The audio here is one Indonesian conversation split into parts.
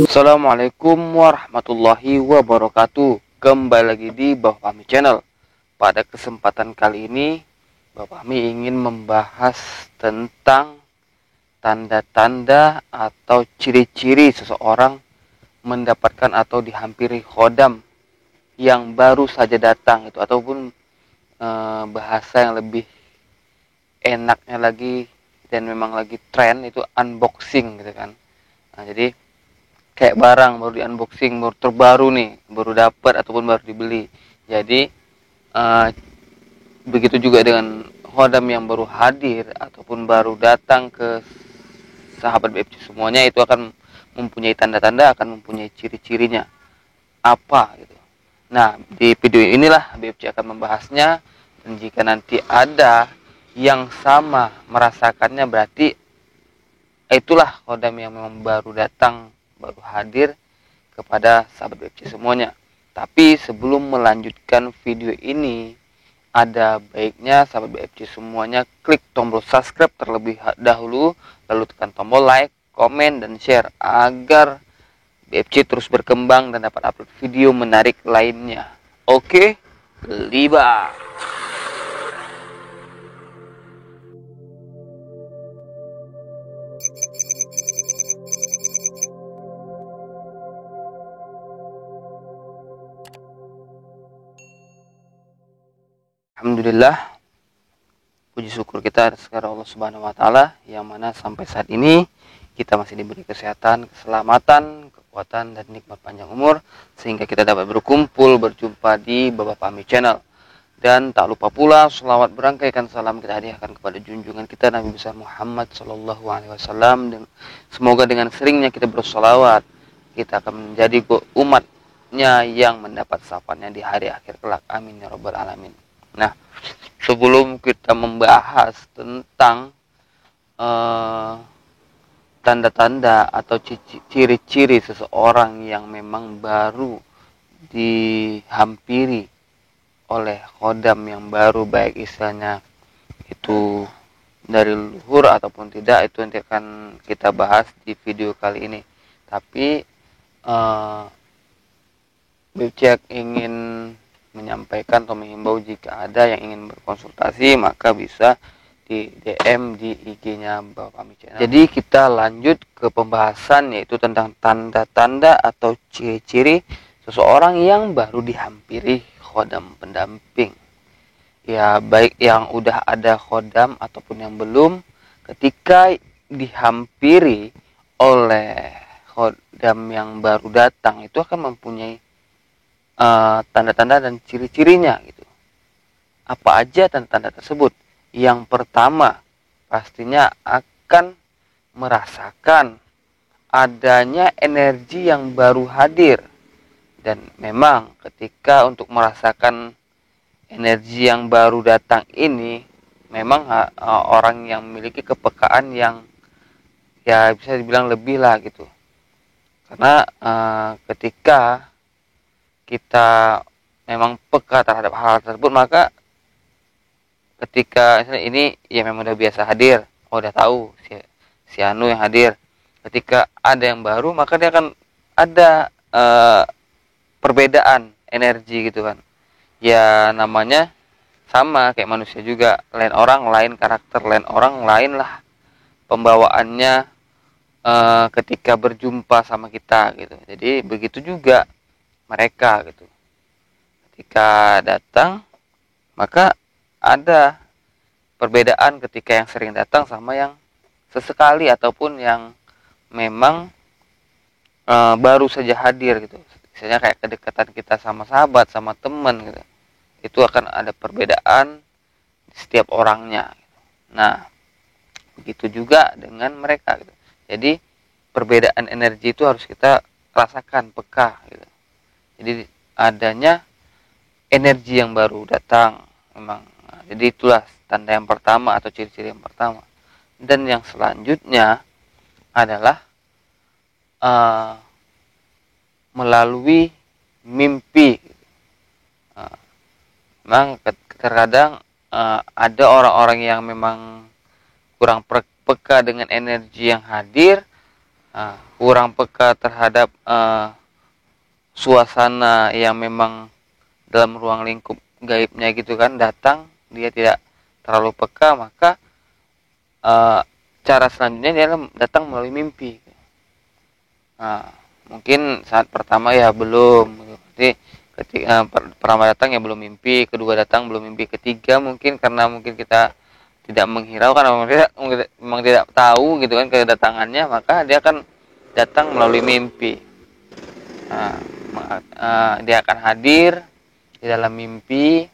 Assalamualaikum warahmatullahi wabarakatuh. Kembali lagi di Bapak Fahmi Channel. Pada kesempatan kali ini Bapak Fahmi ingin membahas tentang tanda-tanda atau ciri-ciri seseorang mendapatkan atau dihampiri khodam yang baru saja datang itu, ataupun bahasa yang lebih enaknya lagi dan memang lagi tren itu unboxing gitu kan. Nah, jadi kayak barang baru di unboxing, baru terbaru nih, baru dapat ataupun baru dibeli. Jadi begitu juga dengan khodam yang baru hadir ataupun baru datang ke sahabat BFC semuanya, itu akan mempunyai tanda-tanda, akan mempunyai ciri-cirinya apa gitu. Nah, di video inilah BFC akan membahasnya, dan jika nanti ada yang sama merasakannya, berarti itulah khodam yang memang baru datang, baru hadir kepada sahabat BFC semuanya. Tapi sebelum melanjutkan video ini, ada baiknya sahabat BFC semuanya klik tombol subscribe terlebih dahulu, lalu tekan tombol like, komen, dan share agar BFC terus berkembang dan dapat upload video menarik lainnya. Oke, liba. Alhamdulillah, puji syukur kita atas kepada Allah Subhanahu wa taala yang mana sampai saat ini kita masih diberi kesehatan, keselamatan, kekuatan, dan nikmat panjang umur sehingga kita dapat berkumpul berjumpa di Bapak Fahmi Channel. Dan tak lupa pula selawat berangkaikan salam kita hadiahkan kepada junjungan kita Nabi besar Muhammad sallallahu alaihi wasallam, dan semoga dengan seringnya kita bersolawat kita akan menjadi umatnya yang mendapat syafaatnya di hari akhir kelak. Amin ya rabbal alamin. Nah, sebelum kita membahas tentang tanda-tanda atau ciri-ciri seseorang yang memang baru dihampiri oleh khodam yang baru, baik istilahnya itu dari luhur ataupun tidak, itu nanti akan kita bahas di video kali ini. Tapi BFC ingin menyampaikan atau menghimbau, jika ada yang ingin berkonsultasi maka bisa di DM di IG-nya Bapak Fahmi Channel. Jadi kita lanjut ke pembahasan, yaitu tentang tanda-tanda atau ciri-ciri seseorang yang baru dihampiri khodam pendamping. Ya, baik yang udah ada khodam ataupun yang belum, ketika dihampiri oleh khodam yang baru datang itu akan mempunyai tanda-tanda dan ciri-cirinya gitu. Apa aja tanda-tanda tersebut? Yang pertama, pastinya akan merasakan adanya energi yang baru hadir. Dan memang ketika untuk merasakan energi yang baru datang ini, memang orang yang memiliki kepekaan yang ya bisa dibilang lebih lah gitu. Karena ketika kita memang peka terhadap hal tersebut, maka ketika misalnya ini ya memang udah biasa hadir, udah tahu si Anu yang hadir. Ketika ada yang baru, maka dia akan ada perbedaan energi gitu kan. Ya namanya sama kayak manusia juga, lain orang lain karakter, lain orang lain lah pembawaannya ketika berjumpa sama kita gitu. Jadi begitu juga mereka gitu. Ketika datang, maka ada perbedaan ketika yang sering datang sama yang sesekali ataupun yang memang baru saja hadir gitu. Misalnya kayak kedekatan kita sama sahabat, sama teman gitu. Itu akan ada perbedaan di setiap orangnya. Nah, begitu juga dengan mereka gitu. Jadi perbedaan energi itu harus kita rasakan, peka gitu. Jadi adanya energi yang baru datang memang. Nah, jadi itulah tanda yang pertama atau ciri-ciri yang pertama. Dan yang selanjutnya adalah melalui mimpi. Memang terkadang ada orang-orang yang memang kurang peka dengan energi yang hadir, kurang peka terhadap suasana yang memang dalam ruang lingkup gaibnya gitu kan, datang dia tidak terlalu peka, maka cara selanjutnya dia datang melalui mimpi. Mungkin saat pertama ya belum, jadi ketika pertama datang ya belum mimpi, kedua datang belum mimpi, ketiga mungkin karena mungkin kita tidak menghiraukan, memang tidak tahu gitu kan kedatangannya, maka dia akan datang melalui mimpi. Dia akan hadir di dalam mimpi,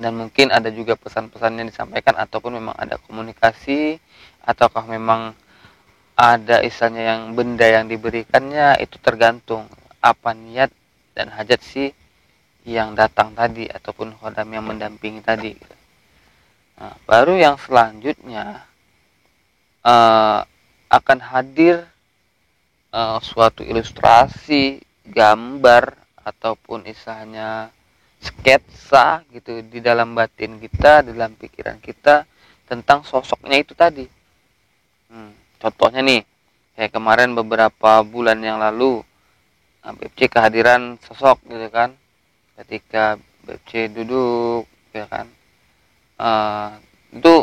dan mungkin ada juga pesan-pesan yang disampaikan, ataupun memang ada komunikasi, ataukah memang ada istilahnya yang benda yang diberikannya. Itu tergantung apa niat dan hajat si yang datang tadi ataupun khodam yang mendampingi tadi. Baru yang selanjutnya akan hadir suatu ilustrasi, gambar, ataupun istilahnya sketsa gitu di dalam batin kita, di dalam pikiran kita tentang sosoknya itu tadi. Contohnya nih, kayak kemarin beberapa bulan yang lalu BFC kehadiran sosok gitu kan, ketika BFC duduk ya kan, itu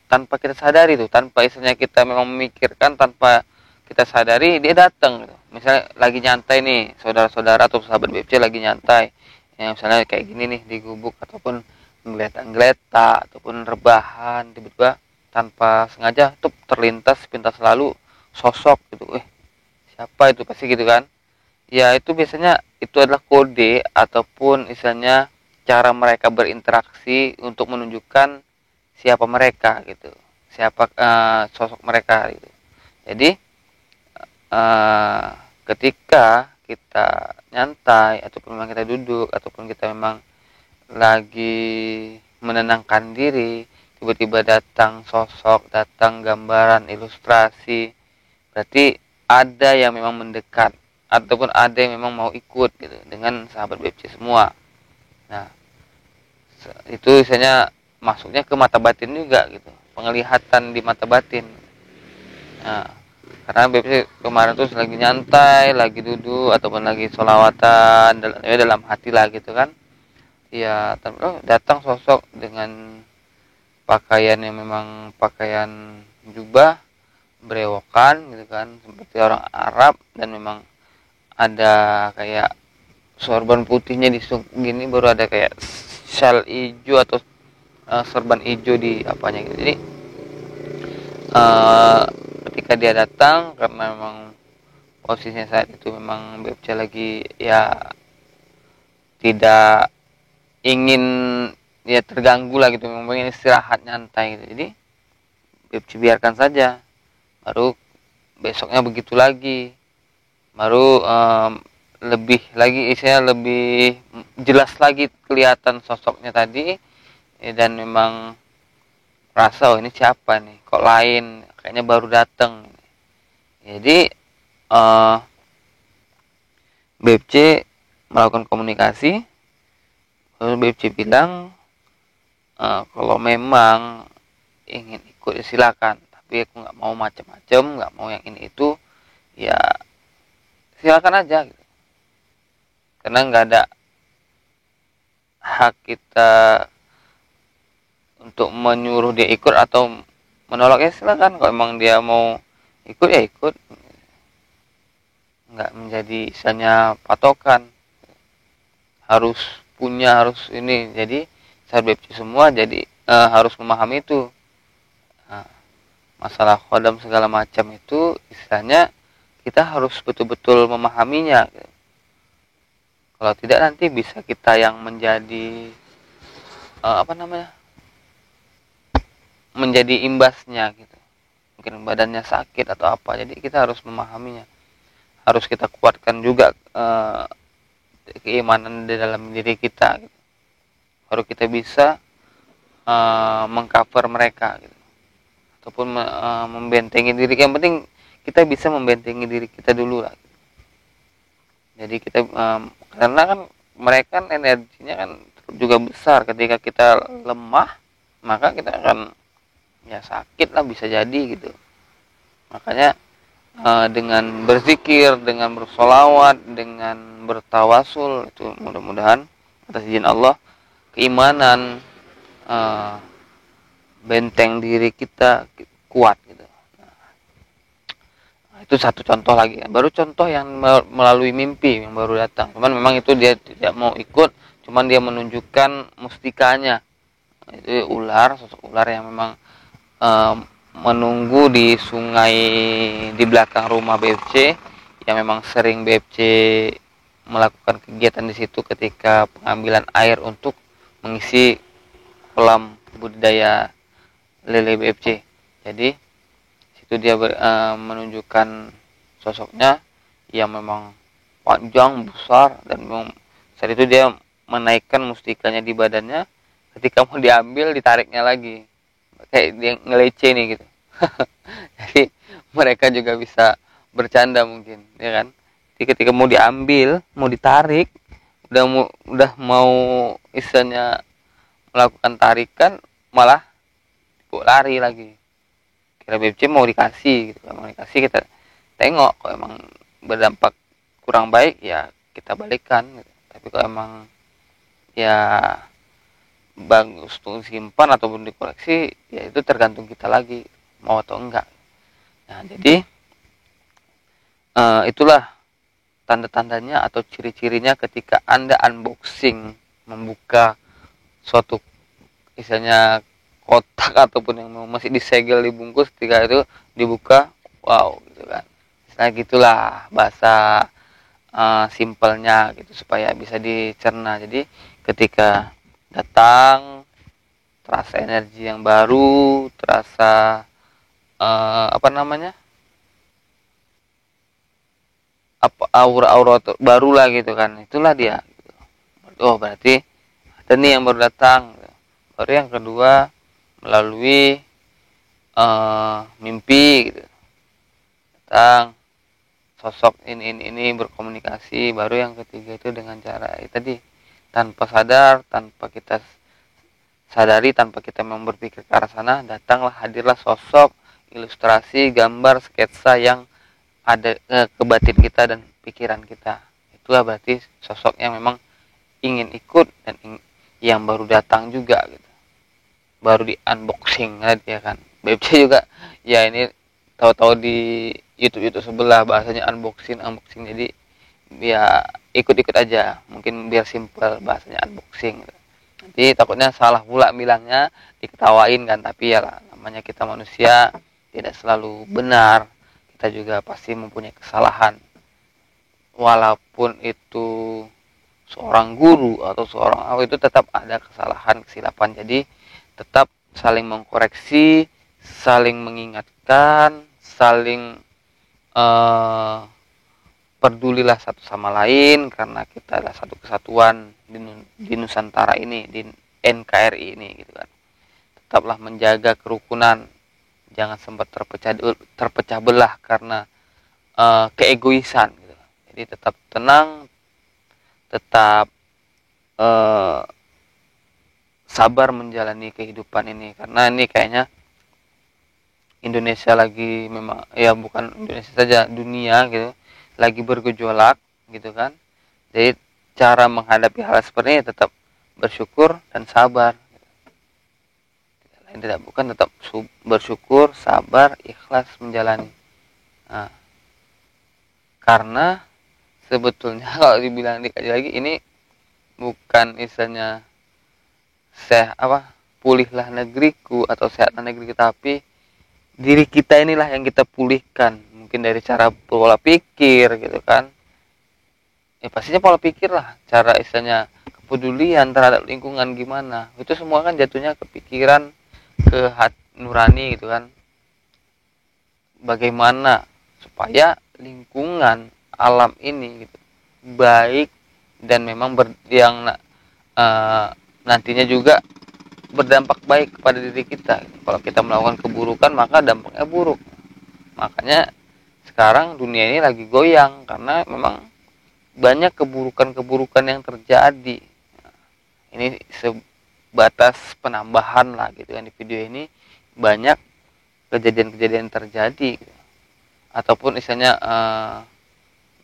tanpa kita sadari tuh, tanpa istilahnya kita memang memikirkan, tanpa kita sadari dia datang gitu. Misalnya lagi nyantai nih, saudara-saudara atau sahabat BFC lagi nyantai, ya misalnya kayak gini nih di gubuk, ataupun menggeletak-geletak, ataupun rebahan, tiba-tiba tanpa sengaja tuh terlintas pintas lalu sosok gitu. Siapa itu, pasti gitu kan ya. Itu biasanya itu adalah kode ataupun istilahnya cara mereka berinteraksi untuk menunjukkan siapa mereka gitu, siapa sosok mereka gitu. Jadi ketika kita nyantai, ataupun memang kita duduk, ataupun kita memang lagi menenangkan diri, tiba-tiba datang sosok, datang gambaran, ilustrasi, berarti ada yang memang mendekat, ataupun ada yang memang mau ikut gitu dengan sahabat BFC semua. Nah, itu misalnya masuknya ke mata batin juga gitu, penglihatan di mata batin. Karena BFC kemarin tuh lagi nyantai, lagi duduk, ataupun lagi sholawatan dalam hati lah gitu kan. Ya, datang sosok dengan pakaian yang memang pakaian jubah berewokan gitu kan, seperti orang Arab, dan memang ada kayak sorban putihnya di gini, baru ada kayak shawl hijau atau sorban hijau di apanya gitu. Jadi ketika dia datang, karena memang posisinya saat itu memang BFC lagi ya tidak ingin ya terganggu lah gitu, memang ingin istirahat nyantai gitu. Jadi BFC biarkan saja, baru besoknya begitu lagi, baru lebih lagi isinya lebih jelas lagi kelihatan sosoknya tadi, dan memang rasa, oh ini siapa nih, kok lain, kayaknya baru datang. Jadi BFC melakukan komunikasi, lalu BFC bilang kalau memang ingin ikut ya silakan, tapi aku nggak mau macam-macam, nggak mau yang ini itu, ya silakan aja gitu. Karena nggak ada hak kita untuk menyuruh dia ikut atau menolak, ya silakan. Kalau memang dia mau ikut ya ikut, nggak menjadi misalnya patokan harus punya, harus ini. Jadi sahabat BFC semua jadi harus memahami itu. Masalah khodam segala macam itu istilahnya kita harus betul-betul memahaminya gitu. Kalau tidak nanti bisa kita yang menjadi menjadi imbasnya gitu, mungkin badannya sakit atau apa. Jadi kita harus memahaminya, harus kita kuatkan juga keimanan di dalam diri kita gitu. Baru kita bisa mengcover mereka gitu, ataupun membentengi diri. Yang penting kita bisa membentengi diri kita dulu lah. Jadi kita karena kan mereka kan energinya kan juga besar. Ketika kita lemah, maka kita akan ya sakit lah, bisa jadi gitu. Makanya dengan berzikir, dengan bersolawat, dengan bertawasul, itu mudah-mudahan atas izin Allah keimanan, benteng diri kita kuat gitu. Nah, itu satu contoh lagi. Baru contoh yang melalui mimpi yang baru datang. Cuman memang itu dia tidak mau ikut, cuman dia menunjukkan mustikanya. Itu ular, sosok ular yang memang menunggu di sungai di belakang rumah BFC, yang memang sering BFC melakukan kegiatan di situ ketika pengambilan air untuk mengisi kolam budidaya lele BFC. Jadi situ dia menunjukkan sosoknya yang memang panjang besar, dan memang saat itu dia menaikkan mustikanya di badannya. Ketika mau diambil, ditariknya lagi, kayak dia ngelece nih gitu. Jadi mereka juga bisa bercanda mungkin, ya kan. Jadi ketika mau diambil, mau ditarik, udah mau istilahnya melakukan tarikan, malah lari lagi. Kira BFC mau dikasih gitu, mau dikasih, kita tengok kalau emang berdampak kurang baik ya kita balikan gitu. Tapi kalau emang ya bagus untuk simpan ataupun dikoleksi, ya itu tergantung kita lagi mau atau enggak. Nah, jadi itulah tanda-tandanya atau ciri-cirinya ketika Anda unboxing, membuka suatu misalnya kotak ataupun yang masih disegel dibungkus, ketika itu dibuka, wow gitu kan. Nah gitulah bahasa simpelnya gitu supaya bisa dicerna. Jadi ketika datang, terasa energi yang baru, terasa apa namanya, aura-aura baru lah gitu kan, itulah dia. Oh berarti ada nih yang baru datang. Baru yang kedua melalui mimpi gitu, datang sosok ini berkomunikasi. Baru yang ketiga itu dengan cara tadi, tanpa sadar, tanpa kita sadari, tanpa kita memang berpikir ke arah sana, datanglah, hadirlah sosok, ilustrasi, gambar, sketsa yang ada ke batin kita dan pikiran kita. Itulah berarti sosok yang memang ingin ikut dan yang baru datang juga gitu. Baru di unboxing ya kan. BFC juga ya, ini tahu-tahu di YouTube sebelah bahasanya unboxing. Jadi ya ikut-ikut aja, mungkin biar simple bahasanya unboxing gitu. Nanti takutnya salah pula bilangnya, diketawain kan. Tapi ya lah, namanya kita manusia, tidak selalu benar, kita juga pasti mempunyai kesalahan. Walaupun itu seorang guru atau seorang awal, itu tetap ada kesalahan, kesilapan. Jadi tetap saling mengkoreksi, saling mengingatkan, saling pedulilah satu sama lain, karena kita adalah satu kesatuan di Nusantara ini, di NKRI ini gitu kan. Tetaplah menjaga kerukunan, jangan sempat terpecah belah karena keegoisan gitu. Jadi tetap tenang, tetap sabar menjalani kehidupan ini, karena ini kayaknya Indonesia lagi, memang ya bukan Indonesia saja, dunia gitu lagi bergejolak gitu kan. Jadi cara menghadapi hal seperti ini tetap bersyukur dan sabar. Lain tidak bukan, tetap bersyukur, sabar, ikhlas menjalani. Nah, karena sebetulnya kalau dibilang dikaji lagi, ini bukan istilahnya pulihlah negeriku atau sehatlah negeri, tapi diri kita inilah yang kita pulihkan. Mungkin dari cara pola pikir gitu kan. Ya pastinya pola pikir lah, cara istilahnya kepedulian terhadap lingkungan gimana. Itu semua kan jatuhnya ke pikiran, ke hati nurani gitu kan. Bagaimana supaya lingkungan alam ini gitu baik, dan memang nantinya juga berdampak baik kepada diri kita. Kalau kita melakukan keburukan, maka dampaknya buruk. Makanya sekarang dunia ini lagi goyang karena memang banyak keburukan-keburukan yang terjadi. Ini sebatas penambahan lah gitu kan di video ini, banyak kejadian-kejadian terjadi gitu. Ataupun misalnya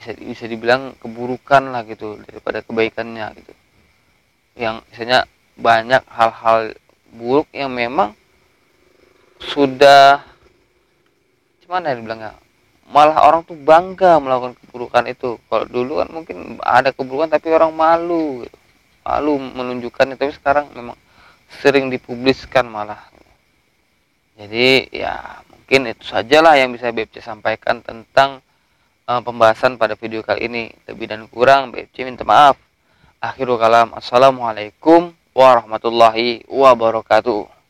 bisa dibilang keburukan lah gitu daripada kebaikannya gitu, yang misalnya banyak hal-hal buruk yang memang sudah gimana ya dibilangnya, malah orang tuh bangga melakukan keburukan itu. Kalau dulu kan mungkin ada keburukan tapi orang malu gitu. Malu menunjukkannya, tapi sekarang memang sering dipubliskan malah. Jadi ya mungkin itu sajalah yang bisa BFC sampaikan tentang pembahasan pada video kali ini. Lebih dan kurang BFC minta maaf. Akhirul kalam, assalamualaikum warahmatullahi wabarakatuh.